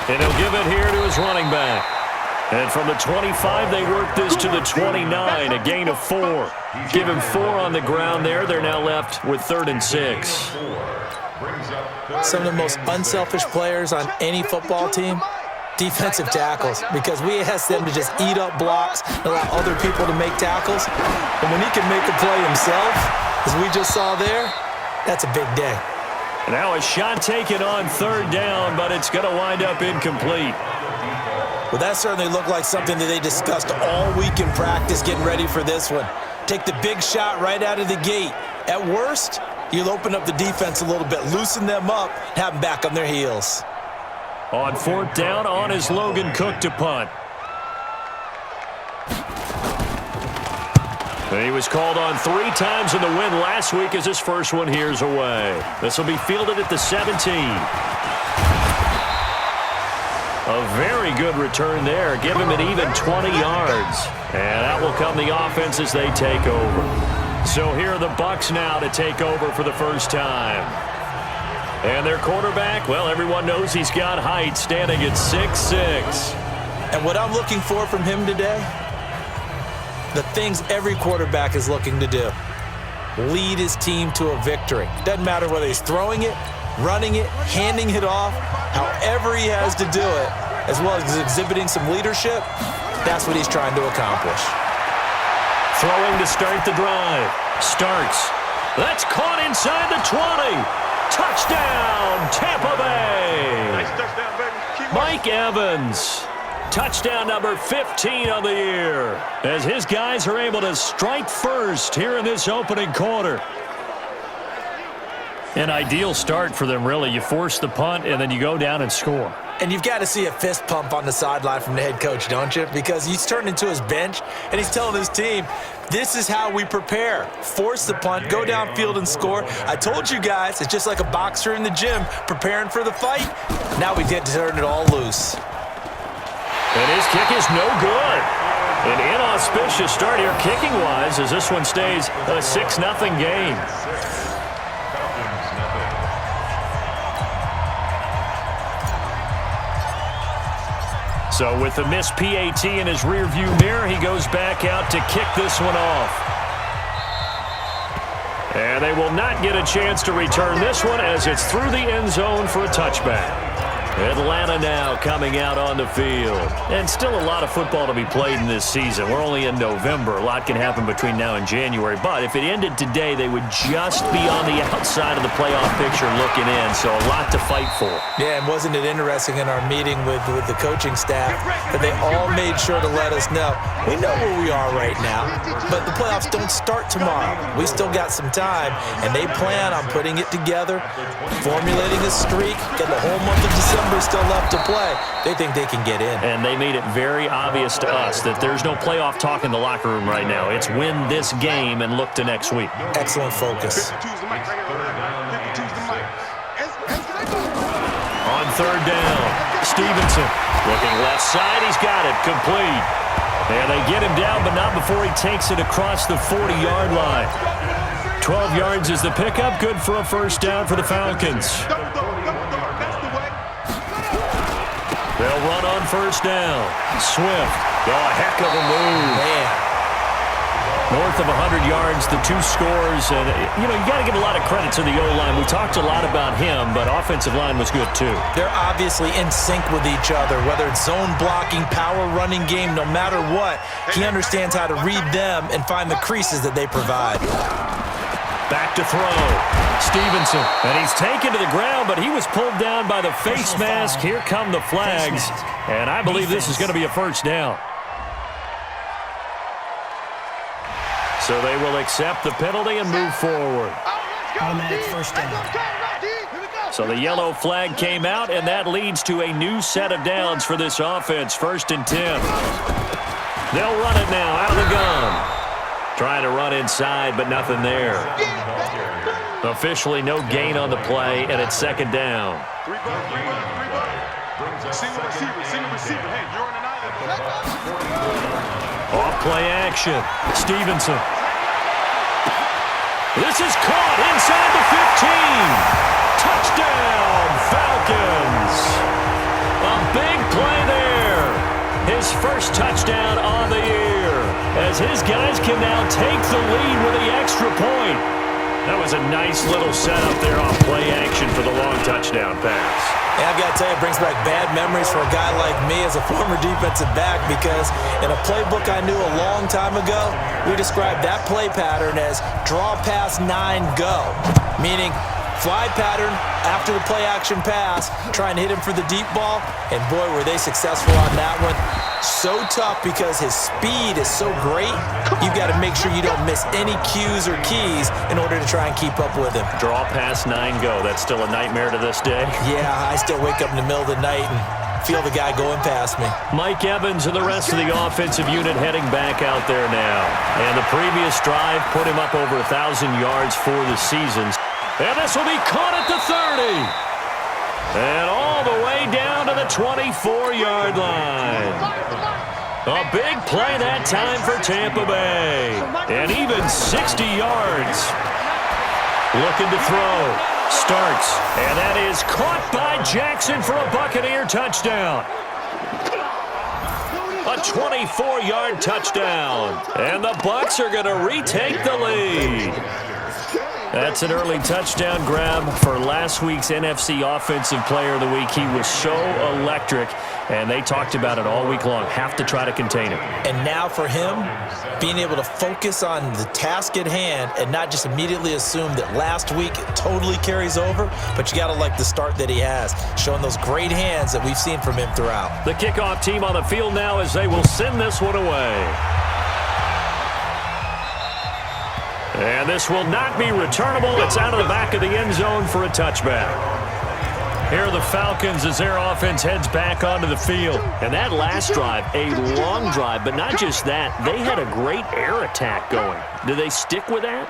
And he'll give it here to his running back. And from the 25, they work this to the 29, a gain of 4. Give him 4 on the ground there. They're now left with 3rd and 6. Some of the most unselfish players on any football team, defensive tackles, because we ask them to just eat up blocks and allow other people to make tackles. And when he can make a play himself, as we just saw there, that's a big day. Now a shot taken on 3rd down, but it's going to wind up incomplete. Well, that certainly looked like something that they discussed all week in practice getting ready for this one. Take the big shot right out of the gate. At worst, you'll open up the defense a little bit, loosen them up, have them back on their heels. On 4th down, on is Logan Cook to punt. He was called on 3 times in the win last week as his first one here's away. This will be fielded at the 17. A very good return there. Give him an even 20 yards. And out will come the offense as they take over. So here are the Bucs now to take over for the first time. And their quarterback, well, everyone knows he's got height, standing at 6'6". And what I'm looking for from him today, the things every quarterback is looking to do. Lead his team to a victory. Doesn't matter whether he's throwing it, running it, handing it off, however he has to do it, as well as exhibiting some leadership, that's what he's trying to accomplish. Throwing to start the drive. Starts. That's caught inside the 20. Touchdown, Tampa Bay. Nice touchdown, baby. Mike Evans. Touchdown number 15 of the year, as his guys are able to strike first here in this opening quarter. An ideal start for them, really. You force the punt, and then you go down and score. And you've got to see a fist pump on the sideline from the head coach, don't you? Because he's turned into his bench, and he's telling his team, this is how we prepare. Force the punt, go downfield and score. I told you guys, it's just like a boxer in the gym preparing for the fight. Now we get to turn it all loose. And his kick is no good. An inauspicious start here kicking-wise as this one stays a 6-0 game. So with the missed PAT in his rearview mirror, he goes back out to kick this one off. And they will not get a chance to return this one as it's through the end zone for a touchback. Atlanta now coming out on the field. And still a lot of football to be played in this season. We're only in November. A lot can happen between now and January. But if it ended today, they would just be on the outside of the playoff picture looking in. So a lot to fight for. Yeah, and wasn't it interesting in our meeting with the coaching staff that they all made sure to let us know, we know where we are right now, but the playoffs don't start tomorrow. We still got some time, and they plan on putting it together, formulating a streak, get the whole month of December still left to play. They think they can get in. And they made it very obvious to us that there's no playoff talk in the locker room right now. It's win this game and look to next week. Excellent focus. On 3rd down, Stevenson looking left side. He's got it complete. And they get him down, but not before he takes it across the 40-yard line. 12 yards is the pickup. Good for a first down for the Falcons. They'll run on 1st down. Swift. Oh, heck of a move. Man. North of 100 yards, the 2 scores. And, you got to give a lot of credit to the O-line. We talked a lot about him, but offensive line was good, too. They're obviously in sync with each other, whether it's zone blocking, power running game, no matter what. He understands how to read them and find the creases that they provide. Back to throw. Stevenson. And he's taken to the ground, but he was pulled down by the face mask. Here come the flags. And I believe this is going to be a first down. So they will accept the penalty and move forward. Automatic first down. So the yellow flag came out, and that leads to a new set of downs for this offense. 1st and 10. They'll run it now out of the gun. Trying to run inside, but nothing there. Officially no gain on the play, and it's 2nd down. Off play action. Stevenson. This is caught inside the 15. Touchdown, Falcons. A big play there. His first touchdown on the year, as his guys can now take the lead with the extra point. That was a nice little setup there on play action for the long touchdown pass. And I've got to tell you, it brings back bad memories for a guy like me as a former defensive back, because in a playbook I knew a long time ago, we described that play pattern as draw pass 9 go, meaning fly pattern after the play action pass, trying to hit him for the deep ball, and boy, were they successful on that one. So tough because his speed is so great, you've got to make sure you don't miss any cues or keys in order to try and keep up with him. Draw pass 9 go. That's still a nightmare to this day. Yeah, I still wake up in the middle of the night and feel the guy going past me. Mike Evans and the rest of the offensive unit heading back out there now. And the previous drive put him up over 1,000 yards for the season. And this will be caught at the 30. And all the way down to the 24-yard line. A big play that time for Tampa Bay. And even 60 yards. Looking to throw. Starts. And that is caught by Jackson for a Buccaneer touchdown. A 24-yard touchdown. And the Bucs are going to retake the lead. That's an early touchdown grab for last week's NFC Offensive Player of the Week. He was so electric, and they talked about it all week long. Have to try to contain him. And now for him, being able to focus on the task at hand and not just immediately assume that last week it totally carries over, but you got to like the start that he has, showing those great hands that we've seen from him throughout. The kickoff team on the field now as they will send this one away. And this will not be returnable. It's out of the back of the end zone for a touchback. Here are the Falcons as their offense heads back onto the field. And that last drive, a long drive, but not just that. They had a great air attack going. Do they stick with that?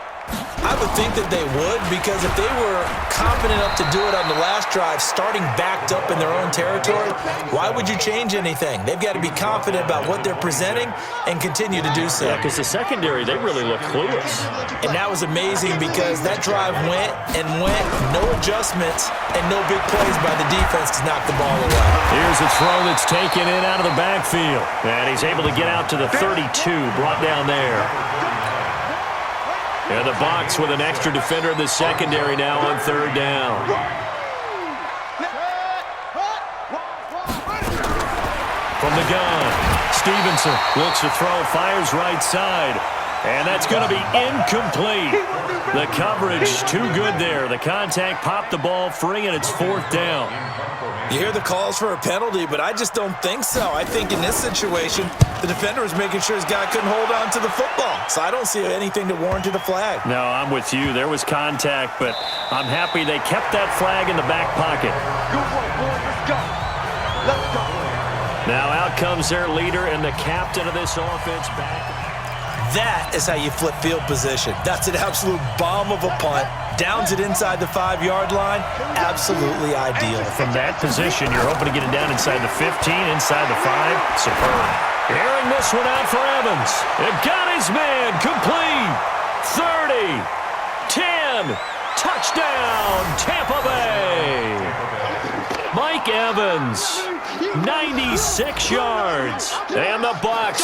I would think that they would, because if they were confident enough to do it on the last drive, starting backed up in their own territory, why would you change anything? They've got to be confident about what they're presenting and continue to do so. Yeah, because the secondary, they really look clueless. And that was amazing because that drive went and went, no adjustments, and no big plays by the defense to knock the ball away. Here's a throw that's taken in out of the backfield. And he's able to get out to the 32, brought down there. And the Bucs with an extra defender in the secondary now on third down. From the gun, Stevenson looks to throw, fires right side. And that's going to be incomplete. The coverage too good there. The contact popped the ball free, and it's fourth down. You hear the calls for a penalty, but I just don't think so. I think in this situation, the defender was making sure his guy couldn't hold on to the football. So I don't see anything to warrant a flag. No, I'm with you. There was contact, but I'm happy they kept that flag in the back pocket. Let's go. Let's go. Now out comes their leader and the captain of this offense back. That is how you flip field position. That's an absolute bomb of a punt. Downs it inside the 5-yard line. Absolutely ideal. From that position, you're hoping to get it down inside the 15, inside the 5. Superb. Airing this one out for Evans. It got his man. Complete. 30. 10. Touchdown, Tampa Bay. Mike Evans, 96 yards. And the Bucs